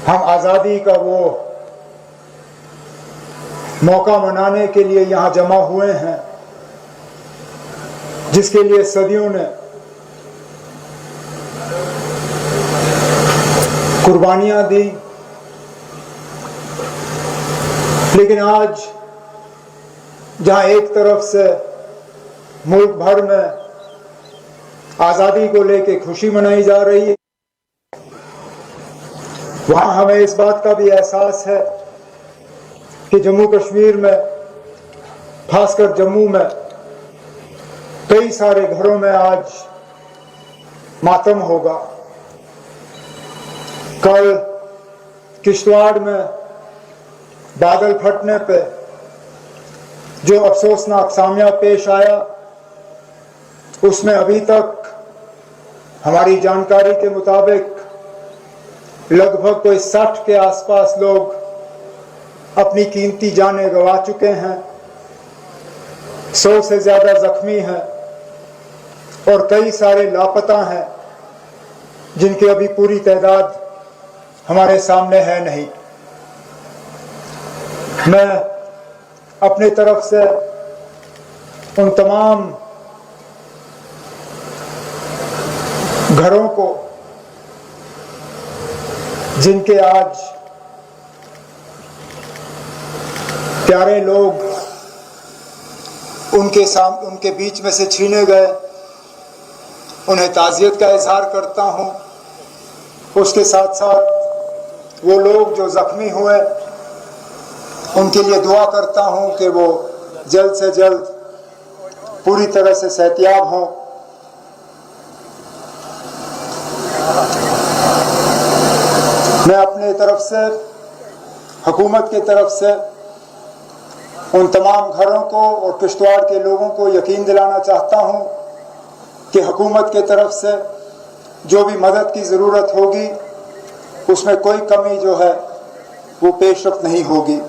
ہم آزادی کا وہ موقع منانے کے لیے یہاں جمع ہوئے ہیں جس کے لیے صدیوں نے قربانیاں دی، لیکن آج جہاں ایک طرف سے ملک بھر میں آزادی کو لے کے خوشی منائی جا رہی ہے، وہاں ہمیں اس بات کا بھی احساس ہے کہ جموں کشمیر میں، خاص کر جموں میں، کئی سارے گھروں میں آج ماتم ہوگا۔ کل کشتواڑ میں بادل پھٹنے پہ جو افسوسناک سامیہ پیش آیا، اس میں ابھی تک ہماری جانکاری کے مطابق لگ بھگ کوئی 60 کے آس پاس لوگ اپنی قیمتی جانیں گنوا چکے ہیں، 100 سے زیادہ زخمی ہیں اور کئی سارے لاپتہ ہیں جن کی ابھی پوری تعداد ہمارے سامنے ہے نہیں۔ میں اپنی طرف سے ان تمام گھروں کو جن کے آج پیارے لوگ ان کے بیچ میں سے چھینے گئے، انہیں تعزیت کا اظہار کرتا ہوں۔ اس کے ساتھ ساتھ وہ لوگ جو زخمی ہوئے ان کے لیے دعا کرتا ہوں کہ وہ جلد سے جلد پوری طرح سے صحتیاب ہوں۔ میں اپنے طرف سے، حکومت کی طرف سے ان تمام گھروں کو اور کشتواڑ کے لوگوں کو یقین دلانا چاہتا ہوں کہ حکومت کی طرف سے جو بھی مدد کی ضرورت ہوگی اس میں کوئی کمی جو ہے وہ پیش رفت نہیں ہوگی۔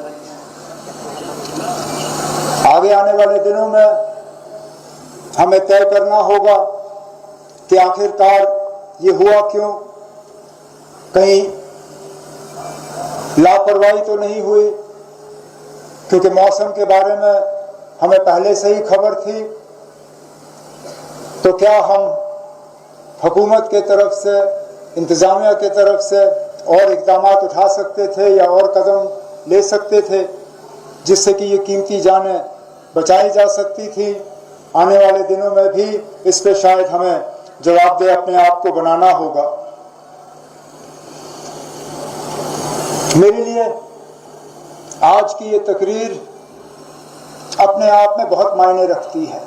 آگے آنے والے دنوں میں ہمیں طے کرنا ہوگا کہ آخر کار یہ ہوا کیوں، کہیں لاپرواہی تو نہیں ہوئی، کیونکہ موسم کے بارے میں ہمیں پہلے سے ہی خبر تھی، تو کیا ہم حکومت کے طرف سے، انتظامیہ کے طرف سے اور اقدامات اٹھا سکتے تھے یا اور قدم لے سکتے تھے جس سے کہ یہ قیمتی جانیں بچائی جا سکتی تھی؟ آنے والے دنوں میں بھی اس پہ شاید ہمیں جواب دہ اپنے آپ کو بنانا ہوگا۔ میرے لیے آج کی یہ تقریر اپنے آپ میں بہت معنی رکھتی ہے۔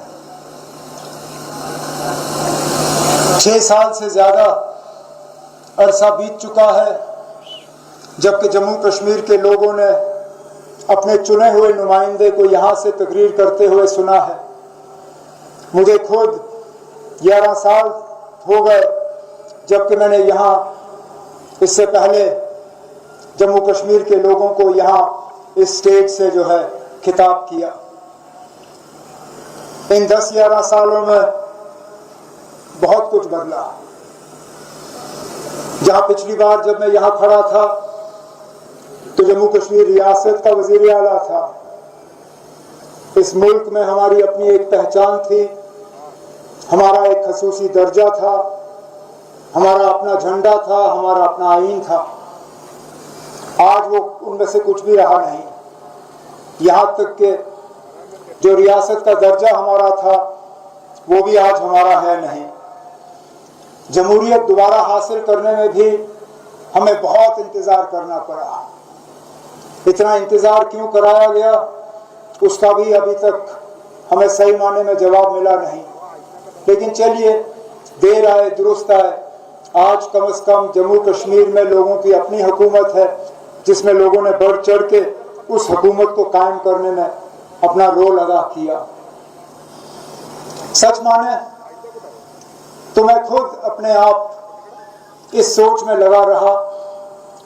6 سال سے زیادہ عرصہ بیت چکا ہے جبکہ جموں کشمیر کے لوگوں نے اپنے چنے ہوئے نمائندے کو یہاں سے تقریر کرتے ہوئے سنا ہے۔ مجھے خود 11 سال ہو گئے جبکہ میں نے یہاں اس سے پہلے جموں کشمیر کے لوگوں کو یہاں اس اسٹیج سے جو ہے خطاب کیا۔ ان 10-11 سالوں میں بہت کچھ بدلا۔ جہاں پچھلی بار جب میں یہاں کھڑا تھا تو جموں کشمیر ریاست کا وزیر اعلیٰ تھا، اس ملک میں ہماری اپنی ایک پہچان تھی، ہمارا ایک خصوصی درجہ تھا، ہمارا اپنا جھنڈا تھا، ہمارا اپنا آئین تھا۔ آج وہ ان میں سے کچھ بھی رہا نہیں، یہاں تک کہ جو ریاست کا درجہ ہمارا تھا وہ بھی آج ہمارا ہے نہیں۔ جمہوریت دوبارہ حاصل کرنے میں بھی ہمیں بہت انتظار کرنا پڑا۔ اتنا انتظار کیوں کرایا گیا اس کا بھی ابھی تک ہمیں صحیح معنی میں جواب ملا نہیں، لیکن چلیے، دیر آئے درست آئے۔ آج کم از کم جموں کشمیر میں لوگوں کی اپنی حکومت ہے جس میں لوگوں نے بڑھ چڑھ کے اس حکومت کو قائم کرنے میں اپنا رول ادا کیا۔ سچ مانے تو میں خود اپنے آپ اس سوچ میں لگا رہا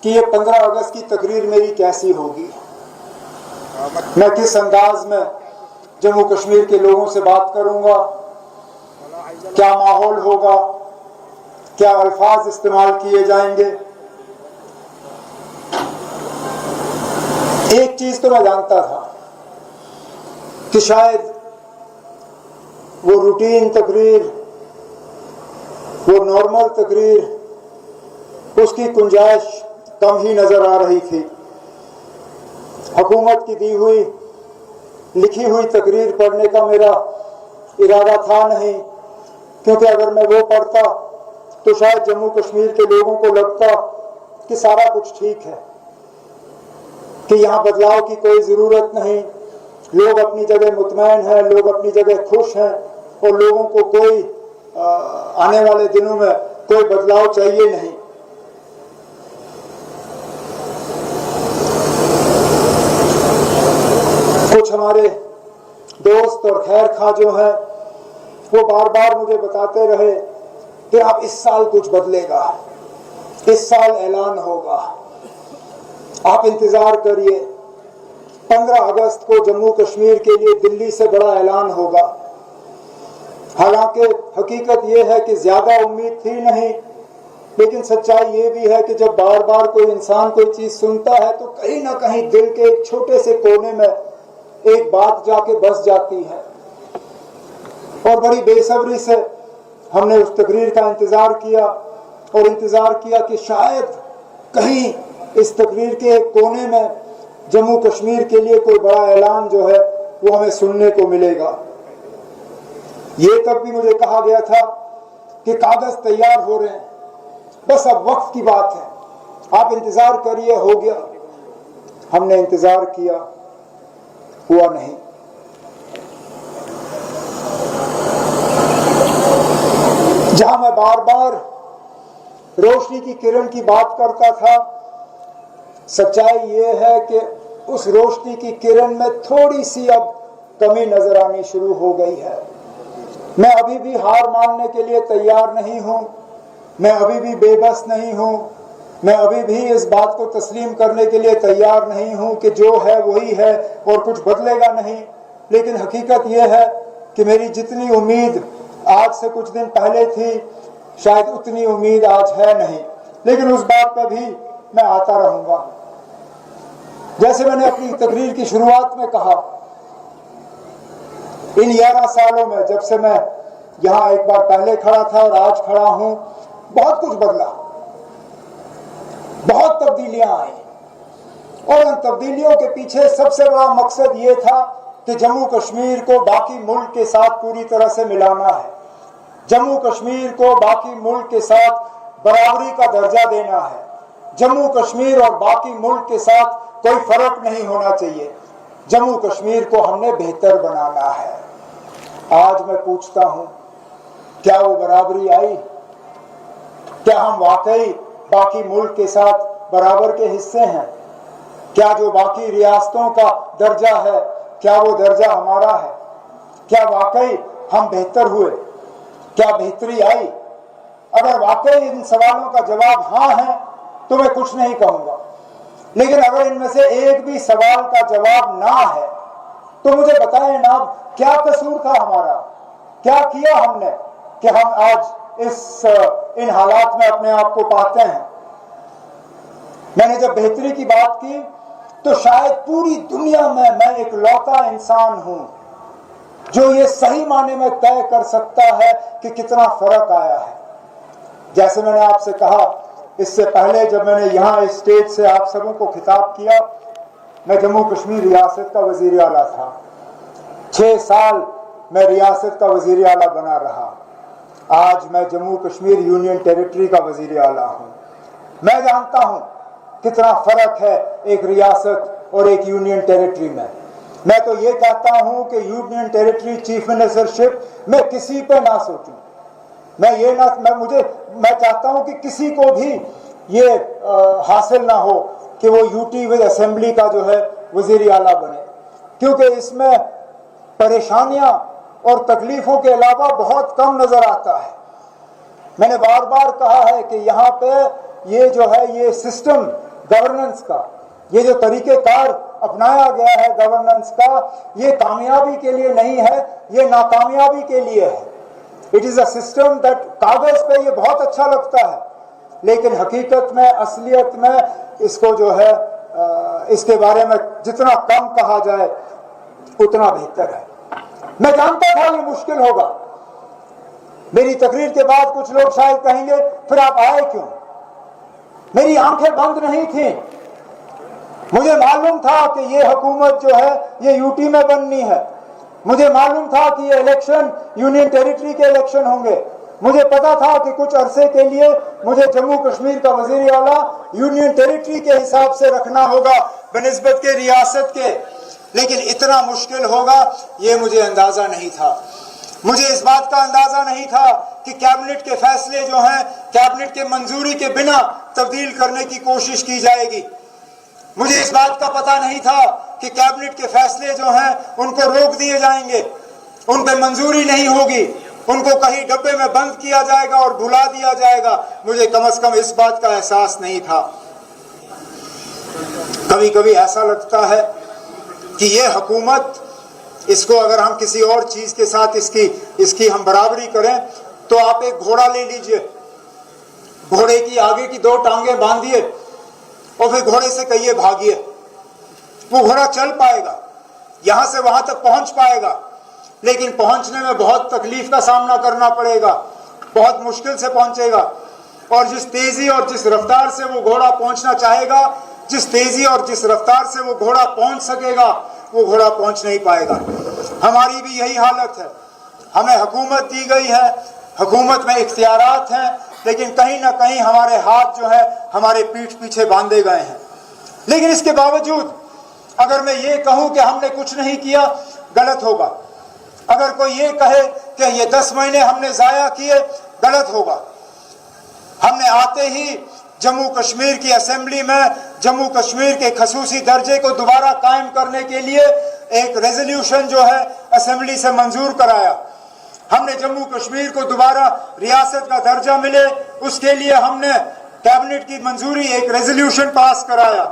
کہ یہ 15 اگست کی تقریر میری کیسی ہوگی، میں کس انداز میں جموں کشمیر کے لوگوں سے بات کروں گا، کیا ماحول ہوگا، کیا الفاظ استعمال کیے جائیں گے۔ ایک چیز تو میں جانتا تھا کہ شاید وہ روٹین تقریر، وہ نارمل تقریر، اس کی گنجائش کم ہی نظر آ رہی تھی۔ حکومت کی دی ہوئی لکھی ہوئی تقریر پڑھنے کا میرا ارادہ تھا نہیں، کیونکہ اگر میں وہ پڑھتا تو شاید جموں کشمیر کے لوگوں کو لگتا کہ سارا کچھ ٹھیک ہے، کہ یہاں بدلاؤ کی کوئی ضرورت نہیں، لوگ اپنی جگہ مطمئن ہیں، لوگ اپنی جگہ خوش ہیں، اور لوگوں کو کوئی آنے والے دنوں میں کوئی بدلاؤ چاہیے نہیں۔ کچھ ہمارے دوست اور خیر خواہ جو ہیں وہ بار بار مجھے بتاتے رہے کہ اب اس سال کچھ بدلے گا، اس سال اعلان ہوگا، آپ انتظار کریے، 15 اگست کو جموں کشمیر کے لیے دلی سے بڑا اعلان ہوگا۔ حالانکہ حقیقت یہ ہے کہ زیادہ امید تھی نہیں، لیکن سچائی یہ بھی ہے کہ جب بار بار کوئی انسان کوئی چیز سنتا ہے تو کہیں نہ کہیں دل کے ایک چھوٹے سے کونے میں ایک بات جا کے بس جاتی ہے، اور بڑی بے صبری سے ہم نے اس تقریر کا انتظار کیا، اور انتظار کیا کہ شاید کہیں اس تقریر کے ایک کونے میں جموں کشمیر کے لیے کوئی بڑا اعلان جو ہے وہ ہمیں سننے کو ملے گا۔ یہ تب بھی مجھے کہا گیا تھا کہ کاغذ تیار ہو رہے ہیں، بس اب وقت کی بات ہے، آپ انتظار کریے، ہو گیا۔ ہم نے انتظار کیا، ہوا نہیں۔ جہاں میں بار بار روشنی کی کرن کی بات کرتا تھا، سچائی یہ ہے کہ اس روشنی کی کرن میں تھوڑی سی اب کمی نظر آنی شروع ہو گئی ہے۔ میں ابھی بھی ہار ماننے کے لیے تیار نہیں ہوں، میں ابھی بھی بے بس نہیں ہوں، میں ابھی بھی اس بات کو تسلیم کرنے کے لیے تیار نہیں ہوں کہ جو ہے وہی ہے اور کچھ بدلے گا نہیں۔ لیکن حقیقت یہ ہے کہ میری جتنی امید آج سے کچھ دن پہلے تھی، شاید اتنی امید آج ہے نہیں، لیکن اس بات پہ بھی میں آتا رہوں گا۔ جیسے میں نے اپنی تقریر کی شروعات میں کہا، ان 11 سالوں میں جب سے میں یہاں ایک بار پہلے کھڑا تھا اور آج کھڑا ہوں، بہت کچھ بدلا، بہت تبدیلیاں آئیں، اور ان تبدیلیوں کے پیچھے سب سے بڑا مقصد یہ تھا کہ جموں کشمیر کو باقی ملک کے ساتھ پوری طرح سے ملانا ہے، جموں کشمیر کو باقی ملک کے ساتھ برابری کا درجہ دینا ہے، جموں کشمیر اور باقی ملک کے ساتھ کوئی فرق نہیں ہونا چاہیے، جموں کشمیر کو ہم نے بہتر بنانا ہے۔ آج میں پوچھتا ہوں، کیا وہ برابری آئی؟ کیا ہم واقعی باقی ملک کے ساتھ برابر کے حصے ہیں؟ کیا جو باقی ریاستوں کا درجہ ہے، کیا وہ درجہ ہمارا ہے؟ کیا واقعی ہم بہتر ہوئے؟ کیا بہتری آئی؟ اگر واقعی ان سوالوں کا جواب ہاں ہے تو میں کچھ نہیں کہوں گا، لیکن اگر ان میں سے ایک بھی سوال کا جواب نہ ہے تو مجھے بتائیں نا، کیا قصور تھا ہمارا؟ کیا کیا ہم نے کہ ہم آج ان حالات میں اپنے آپ کو پاتے ہیں؟ میں نے جب بہتری کی بات کی تو شاید پوری دنیا میں ایک لوتا انسان ہوں جو یہ صحیح معنی میں طے کر سکتا ہے کہ کتنا فرق آیا ہے۔ جیسے میں نے آپ سے کہا اس سے پہلے، جب میں نے یہاں اس اسٹیج سے آپ سبوں کو خطاب کیا، میں جموں کشمیر ریاست کا وزیر اعلیٰ تھا، 6 سال میں ریاست کا وزیر اعلیٰ بنا رہا، آج میں جموں کشمیر یونین ٹیریٹری کا وزیر اعلیٰ ہوں۔ میں جانتا ہوں کتنا فرق ہے ایک ریاست اور ایک یونین ٹیریٹری میں تو یہ کہتا ہوں کہ یونین ٹیریٹری چیف منسٹرشپ میں کسی پہ نہ سوچوں، میں چاہتا ہوں کہ کسی کو بھی یہ حاصل نہ ہو کہ وہ یوٹی اسمبلی کا جو ہے وزیر اعلیٰ بنے، کیونکہ اس میں پریشانیاں اور تکلیفوں کے علاوہ بہت کم نظر آتا ہے۔ میں نے بار بار کہا ہے کہ یہاں پہ یہ جو ہے یہ سسٹم گورننس کا، یہ جو طریقہ کار اپنایا گیا ہے گورننس کا، یہ کامیابی کے لیے نہیں ہے، یہ ناکامیابی کے لیے ہے۔ It is a system that کاغذ پہ یہ بہت اچھا لگتا ہے، لیکن حقیقت میں، اصلیت میں اس کو جو ہے اس کے بارے میں جتنا کم کہا جائے اتنا بہتر ہے. میں جانتا تھا یہ مشکل ہوگا. میری تقریر کے بعد کچھ لوگ شاید کہیں گے پھر آپ آئے کیوں؟ میری آنکھیں بند نہیں تھیں. مجھے معلوم تھا کہ یہ حکومت جو ہے یہ یو ٹی میں بننی ہے. مجھے معلوم تھا کہ یہ الیکشن یونین ٹیریٹری کے الیکشن ہوں گے. مجھے پتا تھا کہ کچھ عرصے کے لیے مجھے جموں کشمیر کا وزیر اعلیٰ یونین ٹیریٹری کے حساب سے رکھنا ہوگا بنسبت کے ریاست کے. لیکن اتنا مشکل ہوگا یہ مجھے اندازہ نہیں تھا. مجھے اس بات کا اندازہ نہیں تھا کہ کیبنٹ کے فیصلے جو ہیں کیبنٹ کے منظوری کے بنا تبدیل کرنے کی کوشش کی جائے گی. مجھے اس بات کا پتہ نہیں تھا کہ کیبنٹ کے فیصلے جو ہیں ان کو روک دیے جائیں گے, ان پہ منظوری نہیں ہوگی, ان کو کہیں ڈبے میں بند کیا جائے گا اور بھلا دیا جائے گا. مجھے کم از کم اس بات کا احساس نہیں تھا. کبھی کبھی ایسا لگتا ہے کہ یہ حکومت, اس کو اگر ہم کسی اور چیز کے ساتھ اس کی ہم برابری کریں تو آپ ایک گھوڑا لے لیجئے, گھوڑے کی آگے کی 2 ٹانگیں باندھیے اور پھر گھوڑے سے کہیے بھاگیے. وہ گھوڑا چل پائے گا, یہاں سے وہاں تک پہنچ پائے گا, لیکن پہنچنے میں بہت تکلیف کا سامنا کرنا پڑے گا, بہت مشکل سے پہنچے گا. اور جس تیزی اور جس رفتار سے وہ گھوڑا پہنچنا چاہے گا, جس تیزی اور جس رفتار سے وہ گھوڑا پہنچ سکے گا, وہ گھوڑا پہنچ نہیں پائے گا. ہماری بھی یہی حالت ہے. ہمیں حکومت دی گئی ہے, حکومت میں اختیارات ہیں, لیکن کہیں نہ کہیں ہمارے ہاتھ جو ہے ہمارے پیٹھ پیچھے باندھے گئے ہیں. لیکن اس کے باوجود اگر میں یہ کہوں کہ ہم نے کچھ نہیں کیا, غلط ہوگا. اگر کوئی یہ کہے کہ یہ 10 مہینے ہم نے ضائع کیے, غلط ہوگا. ہم نے آتے ہی جموں کشمیر کی اسمبلی میں جموں کشمیر کے خصوصی درجے کو دوبارہ قائم کرنے کے لیے ایک ریزولوشن جو ہے اسمبلی سے منظور کرایا. ہم نے جموں کشمیر کو دوبارہ ریاست کا درجہ ملے, اس کے لیے ہم نے کیبنٹ کی منظوری ایک ریزولوشن پاس کرایا.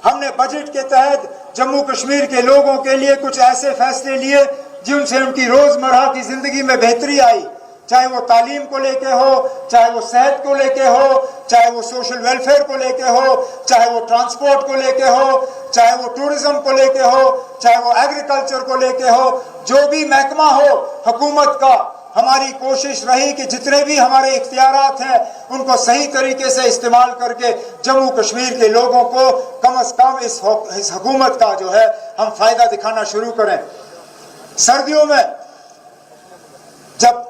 ہم نے بجٹ کے تحت جموں کشمیر کے لوگوں کے لیے کچھ ایسے فیصلے لیے جن سے ان کی روزمرہ کی زندگی میں بہتری آئی, چاہے وہ تعلیم کو لے کے ہو, چاہے وہ صحت کو لے کے ہو, چاہے وہ سوشل ویلفیئر کو لے کے ہو, چاہے وہ ٹرانسپورٹ کو لے کے ہو, چاہے وہ ٹورزم کو لے کے ہو, چاہے وہ ایگریکلچر کو لے کے ہو. جو بھی محکمہ ہو حکومت کا, ہماری کوشش رہی کہ جتنے بھی ہمارے اختیارات ہیں ان کو صحیح طریقے سے استعمال کر کے جموں کشمیر کے لوگوں کو کم از کم اس حکومت کا جو ہے ہم فائدہ دکھانا شروع کریں. سردیوں میں جب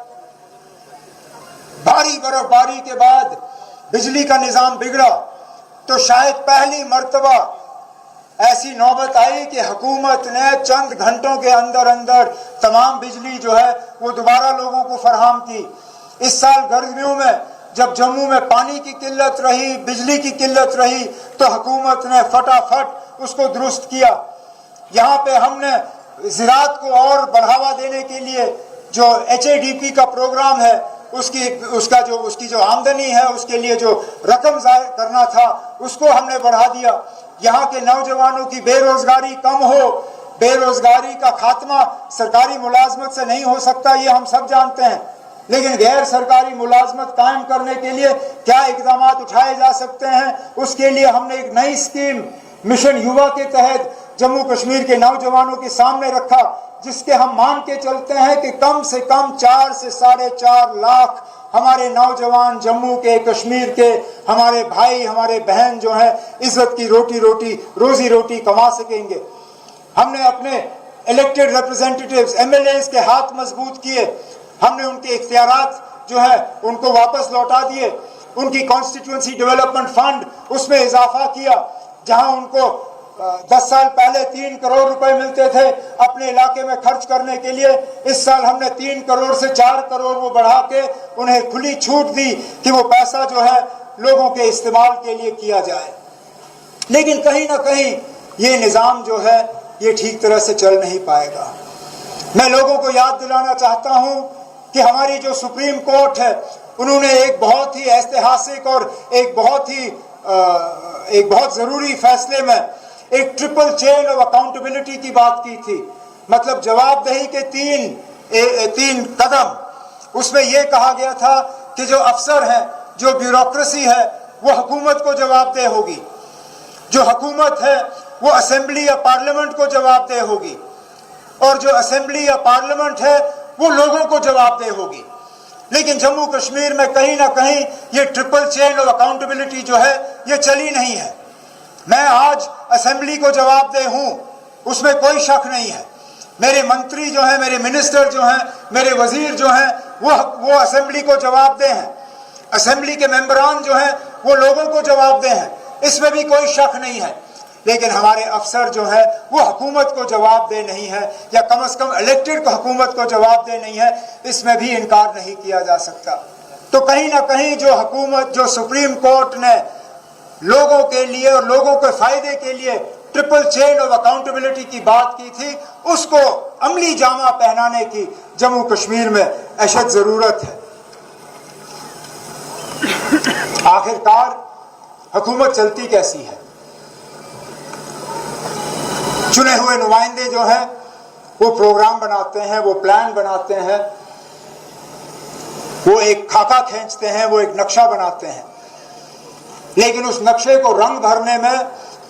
بھاری برف باری کے بعد بجلی کا نظام بگڑا تو شاید پہلی مرتبہ ایسی نوبت آئی کہ حکومت نے چند گھنٹوں کے اندر اندر تمام بجلی جو ہے وہ دوبارہ لوگوں کو فراہم کی. اس سال گرمیوں میں جب جموں میں پانی کی قلت رہی, بجلی کی قلت رہی, تو حکومت نے فٹافٹ اس کو درست کیا. یہاں پہ ہم نے زراعت کو اور بڑھاوا دینے کے لیے جو HADP کا پروگرام ہے اس کی جو آمدنی ہے, اس کے لیے جو رقم ضائع کرنا تھا اس کو ہم نے بڑھا دیا. یہاں کے نوجوانوں کی بے روزگاری کم ہو. بے روزگاری کا خاتمہ سرکاری ملازمت سے نہیں ہو سکتا, یہ ہم سب جانتے ہیں, لیکن غیر سرکاری ملازمت قائم کرنے کے لیے کیا اقدامات اٹھائے جا سکتے ہیں, اس کے لیے ہم نے ایک نئی اسکیم مشن یووا کے تحت جموں کشمیر کے نوجوانوں کے سامنے رکھا, جس کے ہم مان کے چلتے ہیں کہ کم سے کم 4 سے 4.5 لاکھ ہمارے نوجوان جموں کے, کشمیر کے ہمارے بھائی, ہمارے بہن جو ہیں عزت کی روزی روٹی کما سکیں گے. ہم نے اپنے الیکٹڈ ریپرزینٹیٹیوز MLAs کے ہاتھ مضبوط کیے. ہم نے ان کے اختیارات جو ہے ان کو واپس لوٹا دیے. ان کی کانسٹیٹوئنسی ڈیولپمنٹ فنڈ اس میں اضافہ کیا. جہاں ان کو 10 سال پہلے 3 کروڑ روپے ملتے تھے اپنے علاقے میں خرچ کرنے کے لیے, اس سال ہم نے 3 کروڑ سے 4 کروڑ وہ بڑھا کے انہیں کھلی چھوٹ دی کہ وہ پیسہ جو ہے لوگوں کے استعمال کے لیے کیا جائے. لیکن کہیں نہ کہیں یہ نظام جو ہے یہ ٹھیک طرح سے چل نہیں پائے گا. میں لوگوں کو یاد دلانا چاہتا ہوں کہ ہماری جو سپریم کورٹ ہے انہوں نے ایک بہت ہی ایتحاسک اور ایک بہت ضروری فیصلے میں ایک ٹرپل چین آف اکاؤنٹیبلٹی کی بات کی تھی. مطلب جواب دہی کے 3 قدم. اس میں یہ کہا گیا تھا کہ جو افسر ہیں, جو بیوروکریسی ہے وہ حکومت کو جواب دہ ہوگی. جو حکومت ہے وہ اسمبلی یا پارلیمنٹ کو جواب دہ ہوگی، اور جو اسمبلی یا پارلیمنٹ ہے وہ لوگوں کو جواب دہ ہوگی۔ لیکن جموں کشمیر میں کہیں نہ کہیں یہ ٹرپل چین آف اکاؤنٹیبلٹی جو ہے یہ چلی نہیں ہے۔ میں آج اسمبلی کو جواب دہ ہوں، اس میں کوئی شک نہیں ہے۔ میرے منتری جو ہیں، میرے منسٹر جو ہیں، میرے وزیر جو ہیں وہ اسمبلی کو جواب دہ ہیں۔ اسمبلی کے ممبران جو ہیں وہ لوگوں کو جواب دہ ہیں، اس میں بھی کوئی شک نہیں ہے۔ لیکن ہمارے افسر جو ہیں وہ حکومت کو جواب دہ نہیں ہے، یا کم از کم الیکٹڈ حکومت کو جواب دہ نہیں ہے، اس میں بھی انکار نہیں کیا جا سکتا۔ تو کہیں نہ کہیں جو حکومت، جو سپریم کورٹ نے لوگوں کے لیے اور لوگوں کے فائدے کے لیے ٹرپل چین آف اکاؤنٹیبلٹی کی بات کی تھی، اس کو عملی جامہ پہنانے کی جموں کشمیر میں اشد ضرورت ہے۔ آخرکار حکومت چلتی کیسی ہے؟ چنے ہوئے نمائندے جو ہیں وہ پروگرام بناتے ہیں، وہ پلان بناتے ہیں، وہ ایک خاکہ کھینچتے ہیں، وہ ایک نقشہ بناتے ہیں، لیکن اس نقشے کو رنگ بھرنے میں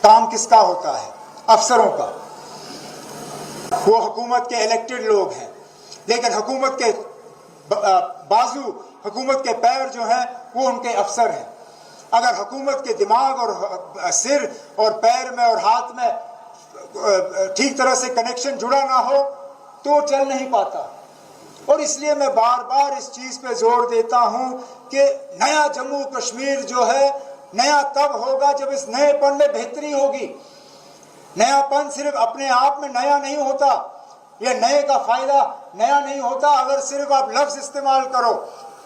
کام کس کا ہوتا ہے؟ افسروں کا۔ وہ حکومت کے الیکٹڈ لوگ ہیں، لیکن حکومت کے بازو، حکومت کے پیر جو ہیں وہ ان کے افسر ہیں۔ اگر حکومت کے دماغ اور سر اور پیر میں اور ہاتھ میں ٹھیک طرح سے کنیکشن جڑا نہ ہو تو چل نہیں پاتا۔ اور اس لیے میں بار بار اس چیز پہ زور دیتا ہوں کہ نیا جموں کشمیر جو ہے نیا تب ہوگا جب اس نئے پن میں بہتری ہوگی۔ نیا پن صرف اپنے آپ میں نیا نہیں ہوتا، یہ نئے کا فائدہ نیا نہیں ہوتا اگر صرف آپ لفظ استعمال کرو۔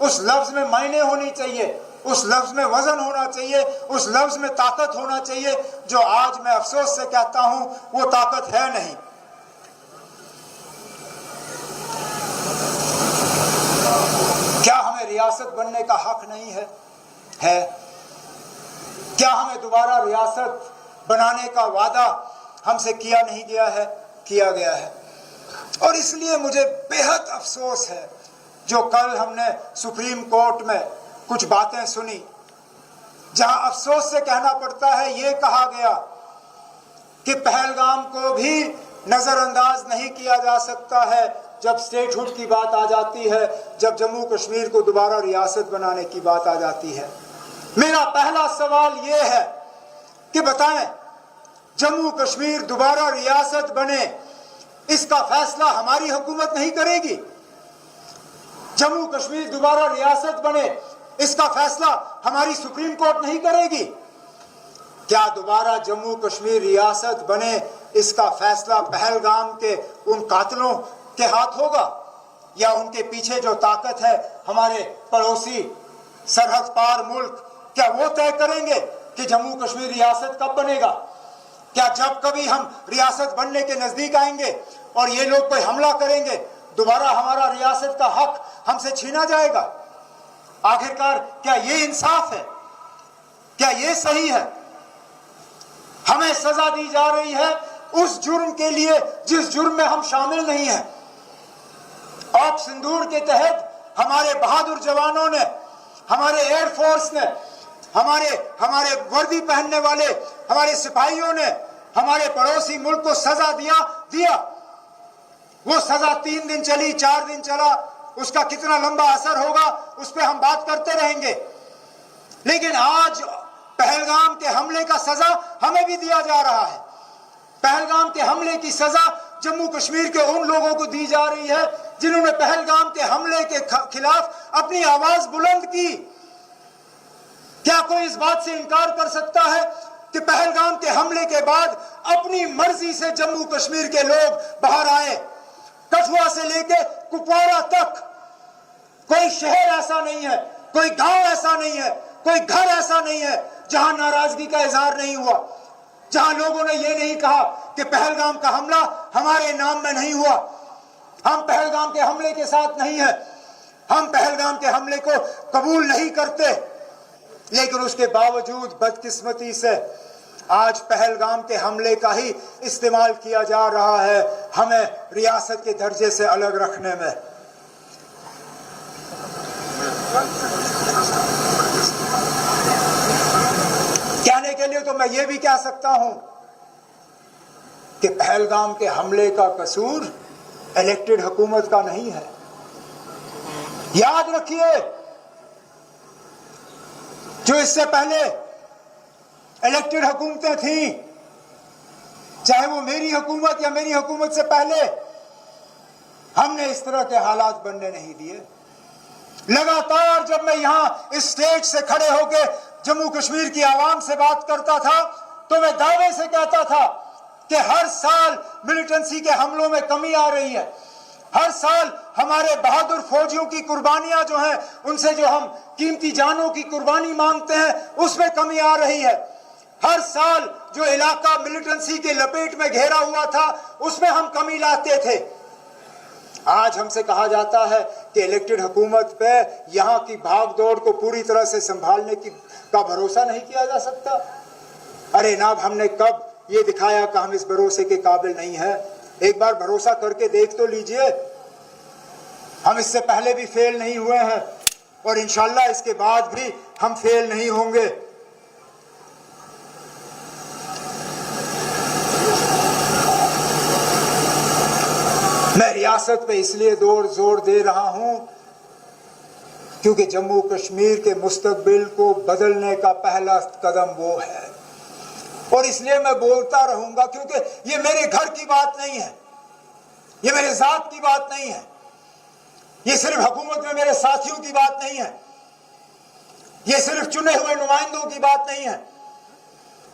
اس لفظ میں معنی ہونی چاہیے، اس لفظ میں وزن ہونا چاہیے، اس لفظ میں طاقت ہونا چاہیے، جو آج میں افسوس سے کہتا ہوں وہ طاقت ہے نہیں۔ کیا ہمیں ریاست بننے کا حق نہیں ہے؟ ہے۔ کیا ہمیں دوبارہ ریاست بنانے کا وعدہ ہم سے کیا نہیں گیا ہے؟ کیا گیا ہے۔ اور اس لیے مجھے بے حد افسوس ہے جو کل ہم نے سپریم کورٹ میں کچھ باتیں سنی، جہاں افسوس سے کہنا پڑتا ہے، یہ کہا گیا کہ پہلگام کو بھی نظر انداز نہیں کیا جا سکتا ہے جب اسٹیٹ ہوڈ کی بات آ جاتی ہے، جب جموں کشمیر کو دوبارہ ریاست بنانے کی بات آ جاتی ہے۔ میرا پہلا سوال یہ ہے کہ بتائیں، جموں کشمیر دوبارہ ریاست بنے، اس کا فیصلہ ہماری حکومت نہیں کرے گی؟ جموں کشمیر دوبارہ ریاست بنے، اس کا فیصلہ ہماری سپریم کورٹ نہیں کرے گی؟ کیا دوبارہ جموں کشمیر ریاست بنے، اس کا فیصلہ پہلگام کے ان قاتلوں کے ہاتھ ہوگا، یا ان کے پیچھے جو طاقت ہے ہمارے پڑوسی سرحد پار ملک، کیا وہ طے کریں گے کہ جموں کشمیر ریاست کب بنے گا؟ کیا جب کبھی ہم ریاست بننے کے نزدیک آئیں گے اور یہ لوگ کوئی حملہ کریں گے دوبارہ ہمارا ریاست کا حق ہم سے چھینا جائے گا؟ آخرکار کیا یہ انصاف ہے؟ کیا یہ صحیح ہے؟ ہمیں سزا دی جا رہی ہے اس جرم کے لیے جس جرم میں ہم شامل نہیں ہیں۔ آپ سندور کے تحت ہمارے بہادر جوانوں نے، ہمارے ایئر فورس نے، ہمارے وردی پہننے والے ہمارے سپاہیوں نے ہمارے پڑوسی ملک کو سزا دیا۔ وہ سزا 3 دن چلی، 4 دن چلا، اس کا کتنا لمبا اثر ہوگا اس پہ ہم بات کرتے رہیں گے، لیکن آج پہلگام کے حملے کا سزا ہمیں بھی دیا جا رہا ہے۔ پہلگام کے حملے کی سزا جموں کشمیر کے ان لوگوں کو دی جا رہی ہے جنہوں نے پہلگام کے حملے کے خلاف اپنی آواز بلند کی۔ کیا کوئی اس بات سے انکار کر سکتا ہے کہ پہلگام کے حملے کے بعد اپنی مرضی سے جموں کشمیر کے لوگ باہر آئے؟ کٹھوا سے لے کے کپوارہ تک کوئی شہر ایسا نہیں ہے، کوئی گاؤں ایسا نہیں ہے، کوئی گھر ایسا نہیں ہے جہاں ناراضگی کا اظہار نہیں ہوا، جہاں لوگوں نے یہ نہیں کہا کہ پہلگام کا حملہ ہمارے نام میں نہیں ہوا، ہم پہلگام کے حملے کے ساتھ نہیں ہیں، ہم پہلگام کے حملے کو قبول نہیں کرتے۔ لیکن اس کے باوجود بدقسمتی سے آج پہلگام کے حملے کا ہی استعمال کیا جا رہا ہے ہمیں ریاست کے درجے سے الگ رکھنے میں۔ کہنے کے کے لیے تو میں یہ بھی کہہ سکتا ہوں کہ پہلگام کے حملے کا قصور الیکٹڈ حکومت کا نہیں ہے. یاد رکھیے جو اس سے پہلے الیکٹڈ حکومتیں تھیں, چاہے وہ میری حکومت یا میری حکومت سے پہلے, ہم نے اس طرح کے حالات بننے نہیں دیے. لگاتار جب میں یہاں اس اسٹیج سے کھڑے ہو کے جموں کشمیر کی عوام سے بات کرتا تھا تو میں دعوے سے کہتا تھا کہ ہر سال ملیٹنسی کے حملوں میں کمی آ رہی ہے, ہر سال ہمارے بہادر فوجیوں کی قربانیاں جو ہیں, ان سے جو ہم قیمتی جانوں کی قربانی مانگتے ہیں, اس میں کمی آ رہی ہے. ہر سال جو علاقہ ملیٹنسی کے لپیٹ میں گھیرا ہوا تھا اس میں ہم کمی لاتے تھے. آج ہم سے کہا جاتا ہے کہ الیکٹڈ حکومت پہ یہاں کی بھاگ دوڑ کو پوری طرح سے سنبھالنے کا بھروسہ نہیں کیا جا سکتا. ارے ناب, ہم نے کب یہ دکھایا کہ ہم اس بھروسے کے قابل نہیں ہیں؟ ایک بار بھروسہ کر کے دیکھ تو لیجئے. ہم اس سے پہلے بھی فیل نہیں ہوئے ہیں اور انشاءاللہ اس کے بعد بھی ہم فیل نہیں ہوں گے. میں ریاست پہ اس لیے زور دے رہا ہوں کیونکہ جموں کشمیر کے مستقبل کو بدلنے کا پہلا قدم وہ ہے, اور اس لیے میں بولتا رہوں گا کیونکہ یہ میرے گھر کی بات نہیں ہے, یہ میرے ذات کی بات نہیں ہے, یہ صرف حکومت میں میرے ساتھیوں کی بات نہیں ہے, یہ صرف چنے ہوئے نمائندوں کی بات نہیں ہے,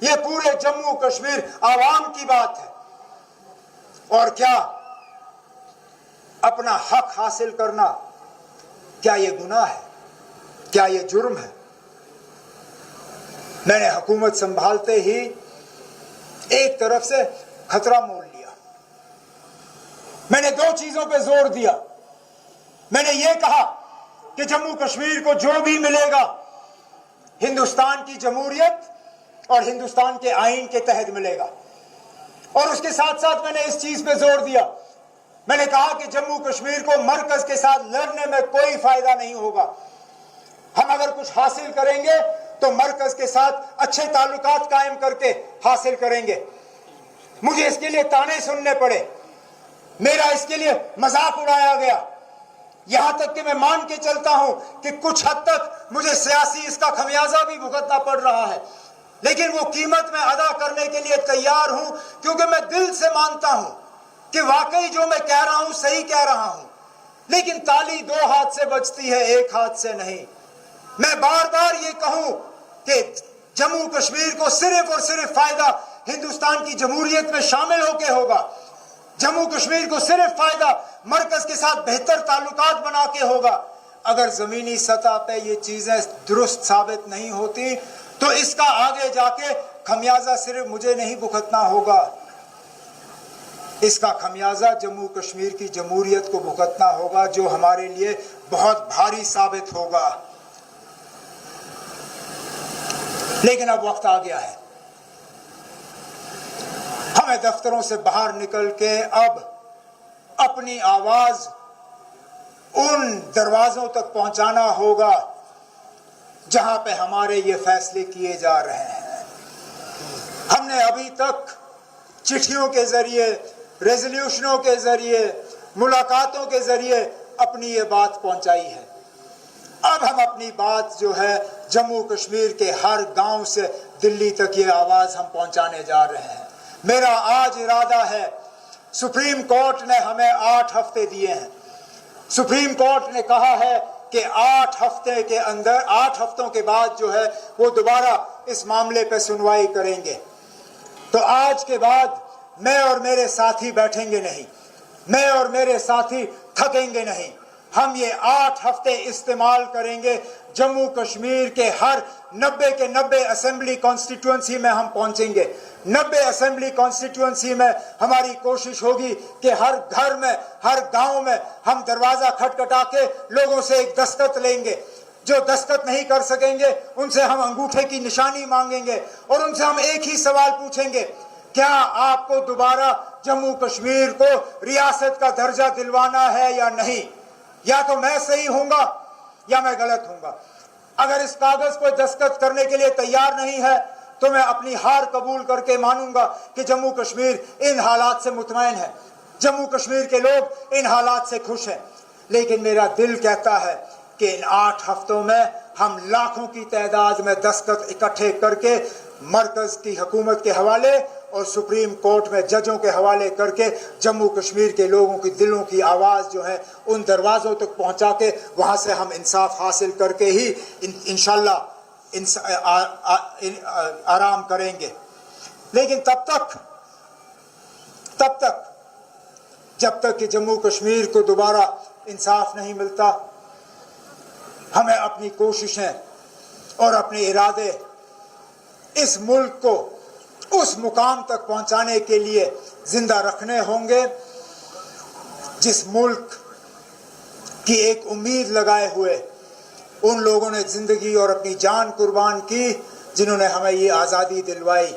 یہ پورے جموں کشمیر عوام کی بات ہے. اور کیا اپنا حق حاصل کرنا کیا یہ گناہ ہے؟ کیا یہ جرم ہے؟ میں نے حکومت سنبھالتے ہی ایک طرف سے خطرہ مول لیا. میں نے دو چیزوں پہ زور دیا. میں نے یہ کہا کہ جموں کشمیر کو جو بھی ملے گا ہندوستان کی جمہوریت اور ہندوستان کے آئین کے تحت ملے گا. اور اس کے ساتھ ساتھ میں نے اس چیز پہ زور دیا, میں نے کہا کہ جموں کشمیر کو مرکز کے ساتھ لڑنے میں کوئی فائدہ نہیں ہوگا. ہم اگر کچھ حاصل کریں گے تو مرکز کے ساتھ اچھے تعلقات قائم کر کے حاصل کریں گے. مجھے اس کے لیے تانے سننے پڑے, میرا اس کے لیے مذاق اڑایا گیا, یہاں تک کہ میں مان کے چلتا ہوں کہ کچھ حد تک مجھے سیاسی اس کا خمیازہ بھی بھگتنا پڑ رہا ہے, لیکن وہ قیمت میں ادا کرنے کے لیے تیار ہوں کیونکہ میں دل سے مانتا ہوں کہ واقعی جو میں کہہ رہا ہوں صحیح کہہ رہا ہوں. لیکن تالی دو ہاتھ سے بجتی ہے, ایک ہاتھ سے نہیں. میں بار بار یہ کہوں کہ جموں کشمیر کو صرف اور صرف فائدہ ہندوستان کی جمہوریت میں شامل ہو کے ہوگا. جموں کشمیر کو صرف فائدہ مرکز کے ساتھ بہتر تعلقات بنا کے ہوگا. اگر زمینی سطح پہ یہ چیزیں درست ثابت نہیں ہوتی تو اس کا آگے جا کے خمیازہ صرف مجھے نہیں بھگتنا ہوگا, اس کا خمیازہ جموں کشمیر کی جمہوریت کو بھگتنا ہوگا, جو ہمارے لیے بہت بھاری ثابت ہوگا. لیکن اب وقت آ گیا ہے, ہمیں دفتروں سے باہر نکل کے اب اپنی آواز ان دروازوں تک پہنچانا ہوگا جہاں پہ ہمارے یہ فیصلے کیے جا رہے ہیں. ہم نے ابھی تک چٹھیوں کے ذریعے, ریزولوشنوں کے ذریعے, ملاقاتوں کے ذریعے اپنی یہ بات پہنچائی ہے. اب ہم اپنی بات جو ہے جموں کشمیر کے ہر گاؤں سے دلی تک یہ آواز ہم پہنچانے جا رہے ہیں. میرا آج ارادہ ہے, سپریم کورٹ نے ہمیں 8 ہفتے دیے ہیں. سپریم کورٹ نے کہا ہے کہ 8 ہفتے کے اندر, 8 ہفتوں کے بعد جو ہے وہ دوبارہ اس معاملے پہ سنوائی کریں گے. تو آج کے بعد میں اور میرے ساتھی بیٹھیں گے نہیں, میں اور میرے ساتھی تھکیں گے نہیں. ہم یہ 8 ہفتے استعمال کریں گے, جموں کشمیر کے ہر 90 کے 90 اسمبلی کانسٹیٹوئنسی میں ہم پہنچیں گے. 90 اسمبلی کانسٹیٹوئنسی میں ہماری کوشش ہوگی کہ ہر گھر میں, ہر گاؤں میں ہم دروازہ کھٹکھٹا کے لوگوں سے ایک دستخط لیں گے. جو دستخط نہیں کر سکیں گے ان سے ہم انگوٹھے کی نشانی مانگیں گے اور ان سے ہم ایک ہی سوال پوچھیں گے, کیا آپ کو دوبارہ جموں کشمیر کو ریاست کا درجہ دلوانا ہے یا نہیں؟ یا تو میں صحیح ہوں گا یا میں غلط ہوں گا. اگر اس کاغذ کو دستخط کرنے کے لیے تیار نہیں ہے تو میں اپنی ہار قبول کر کے مانوں گا کہ جموں کشمیر ان حالات سے مطمئن ہے، جموں کشمیر کے لوگ ان حالات سے خوش ہیں۔ لیکن میرا دل کہتا ہے کہ ان 8 ہفتوں میں ہم لاکھوں کی تعداد میں دستخط اکٹھے کر کے مرکز کی حکومت کے حوالے اور سپریم کورٹ میں ججوں کے حوالے کر کے جموں کشمیر کے لوگوں کی دلوں کی آواز جو ہے ان دروازوں تک پہنچا کے وہاں سے ہم انصاف حاصل کر کے ہی انشاءاللہ آرام کریں گے۔ لیکن تب تک جب تک کہ جموں کشمیر کو دوبارہ انصاف نہیں ملتا، ہمیں اپنی کوششیں اور اپنے ارادے اس ملک کو اس مقام تک پہنچانے کے لیے زندہ رکھنے ہوں گے جس ملک کی ایک امید لگائے ہوئے ان لوگوں نے زندگی اور اپنی جان قربان کی جنہوں نے ہمیں یہ آزادی دلوائی،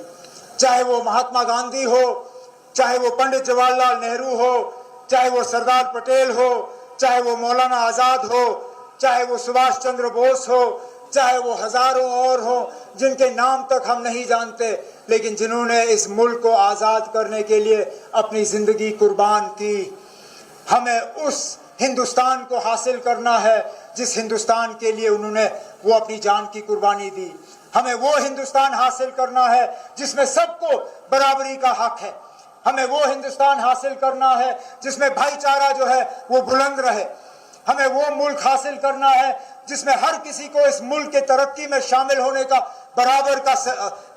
چاہے وہ مہاتما گاندھی ہو، چاہے وہ پنڈت جواہر لال نہرو ہو، چاہے وہ سردار پٹیل ہو، چاہے وہ مولانا آزاد ہو، چاہے وہ سبھاش چندر بوس ہو، چاہے وہ ہزاروں اور ہوں جن کے نام تک ہم نہیں جانتے، لیکن جنہوں نے اس ملک کو آزاد کرنے کے لیے اپنی زندگی قربان کی۔ ہمیں اس ہندوستان کو حاصل کرنا ہے جس ہندوستان کے لیے انہوں نے وہ اپنی جان کی قربانی دی۔ ہمیں وہ ہندوستان حاصل کرنا ہے جس میں سب کو برابری کا حق ہے۔ ہمیں وہ ہندوستان حاصل کرنا ہے جس میں بھائی چارہ جو ہے وہ بلند رہے۔ ہمیں وہ ملک حاصل کرنا ہے جس میں ہر کسی کو اس ملک کے ترقی میں شامل ہونے کا برابر کا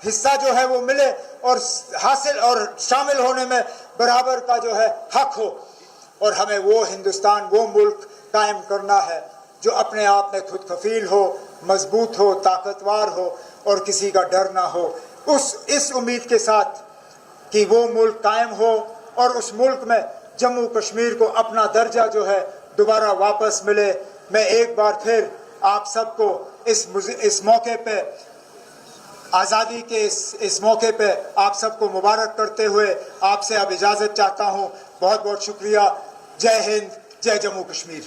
حصہ جو ہے وہ ملے اور حاصل اور شامل ہونے میں برابر کا جو ہے حق ہو۔ اور ہمیں وہ ہندوستان، وہ ملک قائم کرنا ہے جو اپنے آپ میں خود کفیل ہو، مضبوط ہو، طاقتور ہو اور کسی کا ڈر نہ ہو۔ اس امید کے ساتھ کہ وہ ملک قائم ہو اور اس ملک میں جموں کشمیر کو اپنا درجہ جو ہے دوبارہ واپس ملے، میں ایک بار پھر آپ سب کو اس موقع پہ، آزادی کے اس موقع پہ آپ سب کو مبارک کرتے ہوئے آپ سے اب اجازت چاہتا ہوں۔ بہت بہت شکریہ۔ جے ہند، جے جموں کشمیر۔